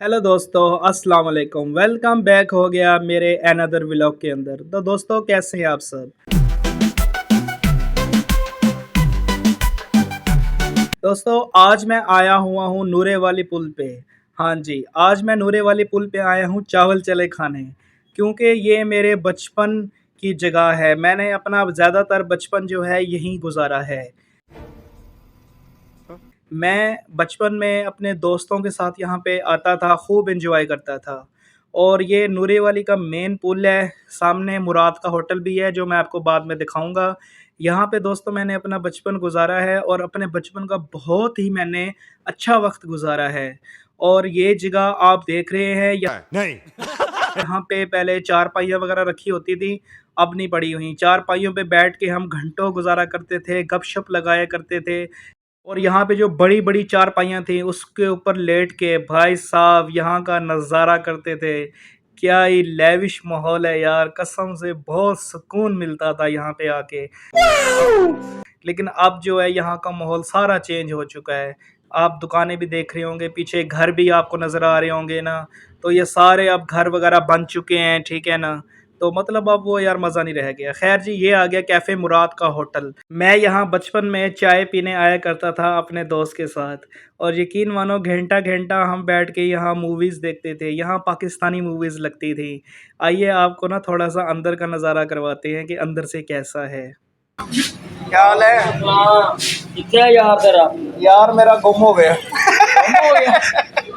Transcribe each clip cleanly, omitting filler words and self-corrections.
Hello दोस्तों, अस्सलाम वालेकुम। वेलकम बैक हो गया मेरे अनदर व्लॉग के अंदर। तो दोस्तों, कैसे हैं आप सब? दोस्तों, आज मैं आया हुआ हूँ नूरे वाली पुल पे। हाँ जी, आज मैं नूरे वाली पुल पे आया हूँ चावल चले खाने, क्योंकि ये मेरे बचपन की जगह है। मैंने अपना ज़्यादातर बचपन जो है यहीं गुजारा है। मैं बचपन में अपने दोस्तों के साथ यहाँ पे आता था, खूब एंजॉय करता था। और ये नूरे वाली का मेन पुल है, सामने मुराद का होटल भी है जो मैं आपको बाद में दिखाऊँगा। यहाँ पे दोस्तों मैंने अपना बचपन गुज़ारा है और अपने बचपन का बहुत ही मैंने अच्छा वक़्त गुज़ारा है। और ये जगह आप देख रहे हैं नहीं। यहाँ पे पहले चारपाइयाँ वग़ैरह रखी होती थी, अब नहीं पड़ी हुई। चारपाइयों पे बैठ के हम घंटों गुज़ारा करते थे, गपशप लगाया करते थे। और यहाँ पे जो बड़ी-बड़ी चारपाइयाँ थी, उसके ऊपर लेट के भाई साहब यहाँ का नज़ारा करते थे। क्या ही लेविश माहौल है यार, कसम से बहुत सुकून मिलता था यहाँ पे आके। लेकिन अब जो है यहाँ का माहौल सारा चेंज हो चुका है। आप दुकानें भी देख रहे होंगे, पीछे घर भी आपको नज़र आ रहे होंगे ना, तो ये सारे अब घर वगैरह बन चुके हैं, ठीक है ना? तो मतलब अब वो यार मज़ा नहीं रह गया। ख़ैर जी, ये आ गया कैफ़े मुराद का होटल। मैं यहाँ बचपन में चाय पीने आया करता था अपने दोस्त के साथ, और यकीन मानो घंटा-घंटा हम बैठ के यहाँ मूवीज़ देखते थे। यहाँ पाकिस्तानी मूवीज़ लगती थी। आइए आपको ना थोड़ा-सा अंदर का नज़ारा करवाते हैं कि अंदर से कैसा है। क्या हाल है? हाँ, किथे है यार तेरा? यार मेरा गुम हो गया। गुम हो गया?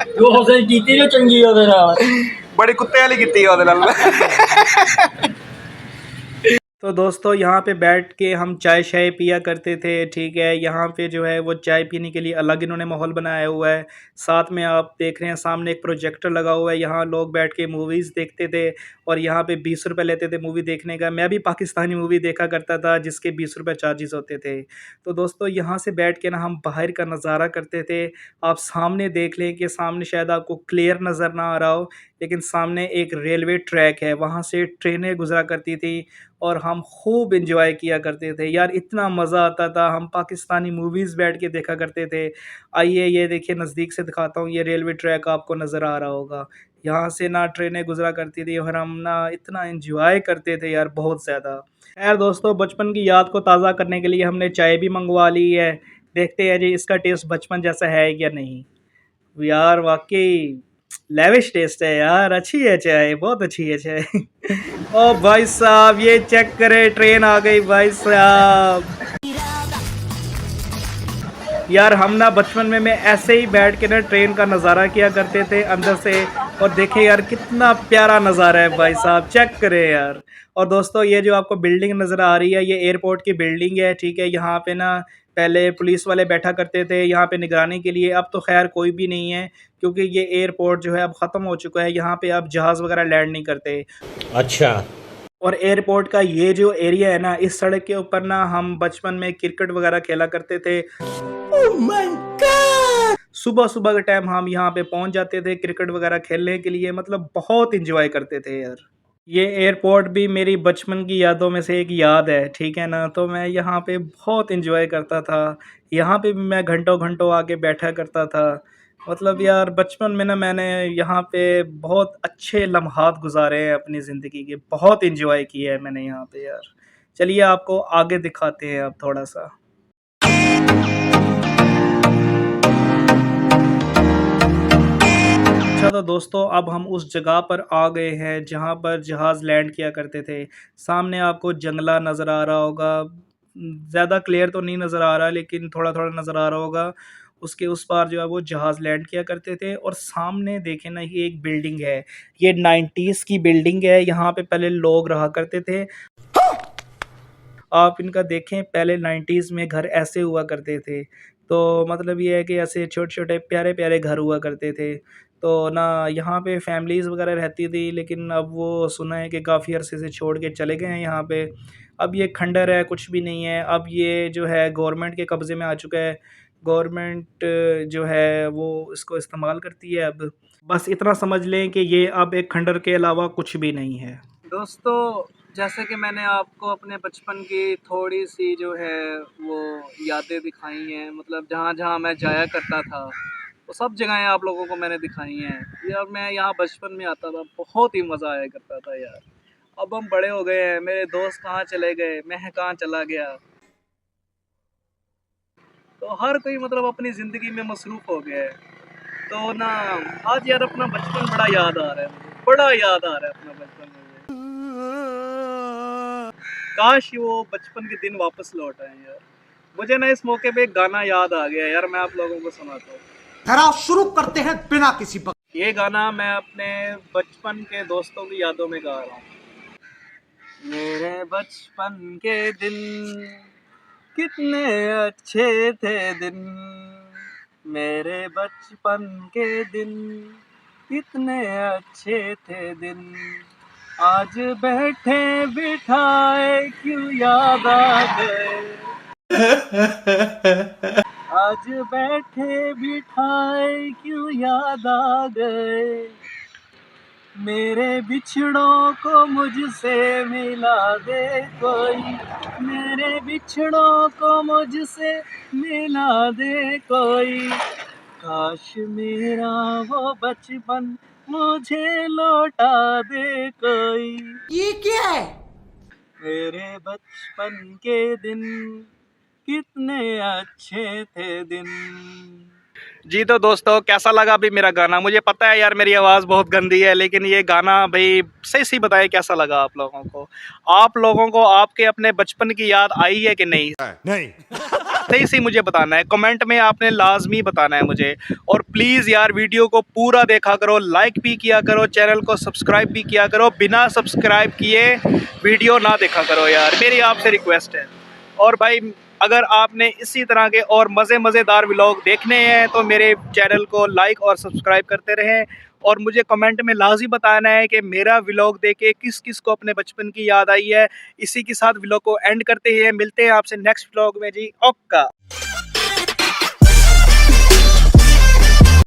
जो हसन कीती जो चंगी ओदे नाल। बड़ी कुत्ते वाली कीती है ओदे नाल। तो दोस्तों, यहाँ पे बैठ के हम चाय शाय पिया करते थे, ठीक है। यहाँ पे जो है वो चाय पीने के लिए अलग इन्होंने माहौल बनाया हुआ है। साथ में आप देख रहे हैं सामने एक प्रोजेक्टर लगा हुआ है, यहाँ लोग बैठ के मूवीज़ देखते थे। और यहाँ पे 20 रुपए लेते थे मूवी देखने का। मैं भी पाकिस्तानी मूवी देखा करता था जिसके 20 रुपए चार्जेस होते थे। तो दोस्तों, यहाँ से बैठ के ना हम बाहर का नज़ारा करते थे। आप सामने देख लें कि सामने शायद आपको क्लियर नज़र ना आ रहा हो, लेकिन सामने एक रेलवे ट्रैक है, वहाँ से ट्रेनें गुज़रा करती थी और हम खूब एंजॉय किया करते थे। यार इतना मज़ा आता था, हम पाकिस्तानी मूवीज़ बैठ के देखा करते थे। आइए ये देखिए, नज़दीक से दिखाता हूँ, ये रेलवे ट्रैक आपको नज़र आ रहा होगा। यहाँ से ना ट्रेनें गुज़रा करती थी और हम ना इतना एंजॉय करते थे यार, बहुत ज़्यादा। खैर दोस्तों, बचपन की याद को ताज़ा करने के लिए हमने चाय भी मँगवा ली है। देखते हैं जी इसका टेस्ट बचपन जैसा है या नहीं। यार वाक़ई लेविश टेस्ट है यार, अच्छी है चाय, बहुत अच्छी है चाय। ओ भाई साहब, ये चेक करें, ट्रेन आ गई भाई साहब। यार हम ना बचपन में मैं ऐसे ही बैठ के ना ट्रेन का नज़ारा किया करते थे अंदर से। और देखें यार कितना प्यारा नज़ारा है भाई साहब, चेक करें यार। और दोस्तों, ये जो आपको बिल्डिंग नज़र आ रही है, ये एयरपोर्ट की बिल्डिंग है, ठीक है। यहाँ पे ना पहले पुलिस वाले बैठा करते थे यहाँ पे निगरानी के लिए। अब तो खैर कोई भी नहीं है, क्योंकि ये एयरपोर्ट जो है अब ख़त्म हो चुका है। यहाँ पे अब जहाज़ वगैरह लैंड नहीं करते। अच्छा। और एयरपोर्ट का ये जो एरिया है ना, इस सड़क के ऊपर ना हम बचपन में क्रिकेट वगैरह खेला करते थे। Oh my God! सुबह-सुबह के टाइम हम यहाँ पे पहुँच जाते थे क्रिकेट वगैरह खेलने के लिए, मतलब बहुत एन्जॉय करते थे यार। ये एयरपोर्ट भी मेरी बचपन की यादों में से एक याद है, ठीक है ना? तो मैं यहाँ पे बहुत एन्जॉय करता था। यहाँ पे भी मैं घंटों-घंटों आके बैठा करता था। मतलब यार बचपन में ना मैंने यहाँ पे बहुत अच्छे लम्हात गुज़ारे हैं अपनी ज़िंदगी के, बहुत एन्जॉय किया है मैंने यहाँ पे यार। चलिए आपको आगे दिखाते हैं अब थोड़ा-सा। अच्छा तो दोस्तों, अब हम उस जगह पर आ गए हैं जहाँ पर जहाज़ लैंड किया करते थे। सामने आपको जंगला नज़र आ रहा होगा। ज़्यादा क्लियर तो नहीं नज़र आ रहा, लेकिन थोड़ा-थोड़ा नज़र आ रहा होगा। उसके उस पार जो है वो जहाज़ लैंड किया करते थे। और सामने देखें ना, ये एक बिल्डिंग है। ये 90s की बिल्डिंग है, यहाँ पे पहले लोग रहा करते थे। आप इनका देखें, पहले 90s में घर ऐसे हुआ करते थे। तो मतलब ये है कि ऐसे छोटे-छोटे प्यारे-प्यारे घर हुआ करते थे। तो ना यहाँ पे फैमिलीज़ वगैरह रहती थी, लेकिन अब वो सुना है कि काफ़ी अरसे से छोड़ के चले गए हैं यहाँ पे। अब ये खंडर है, कुछ भी नहीं है। अब ये जो है गवर्नमेंट के कब्ज़े में आ चुका है। गवर्नमेंट जो है वो इसको इस्तेमाल करती है अब। बस इतना समझ लें कि ये अब एक खंडर के अलावा कुछ भी नहीं है। दोस्तों, जैसे कि मैंने आपको अपने बचपन की थोड़ी-सी जो है वो यादें दिखाई हैं, मतलब जहाँ-जहाँ मैं जाया करता था, तो सब जगहें आप लोगों को मैंने दिखाई हैं यार। मैं यहाँ बचपन में आता था, बहुत ही मज़ा आया करता था यार। अब हम बड़े हो गए हैं, मेरे दोस्त कहाँ चले गए, मैं कहाँ चला गया। तो हर कोई मतलब अपनी ज़िंदगी में मसरूफ़ हो गया है। तो ना आज यार अपना बचपन बड़ा याद आ रहा है मुझे, बड़ा याद आ रहा है अपना बचपन मुझे। काश वो बचपन के दिन वापस लौट आए यार। मुझे ना इस मौके पे एक गाना याद आ गया यार, मैं आप लोगों को सुनाता हूँ। ठहराव शुरू करते हैं बिना किसी ये गाना मैं अपने बचपन के दोस्तों की यादों में गा रहा हूँ। मेरे बचपन के दिन कितने अच्छे थे दिन, मेरे बचपन के दिन कितने अच्छे थे दिन, आज बैठे बिठाए क्यों याद आ गए, आज बैठे बिठाए क्यों याद आ गए, मेरे बिछड़ों को मुझसे मिला दे कोई, मेरे बिछड़ों को मुझसे मिला दे कोई, काश मेरा वो बचपन मुझे लौटा दे कोई। ये क्या है? मेरे बचपन के दिन कितने अच्छे थे दिन। जी तो दोस्तों, कैसा लगा अभी मेरा गाना? मुझे पता है यार मेरी आवाज़ बहुत गंदी है, लेकिन ये गाना भाई सही बताएं कैसा लगा आप लोगों को। आप लोगों को आपके अपने बचपन की याद आई है कि नहीं? नहीं सही मुझे बताना है, कमेंट में आपने लाजमी बताना है मुझे। और प्लीज़ यार वीडियो को पूरा देखा करो, लाइक भी किया करो, चैनल को सब्सक्राइब भी किया करो। बिना सब्सक्राइब किए वीडियो ना देखा करो यार, मेरी आपसे रिक्वेस्ट है। और भाई अगर आपने इसी तरह के और मज़ेदार व्लॉग देखने हैं तो मेरे चैनल को लाइक और सब्सक्राइब करते रहें। और मुझे कमेंट में लाज़मी बताना है कि मेरा व्लॉग देख के किस किस को अपने बचपन की याद आई है। इसी के साथ व्लॉग को एंड करते हैं, मिलते हैं आपसे नेक्स्ट व्लॉग में जी। ओके।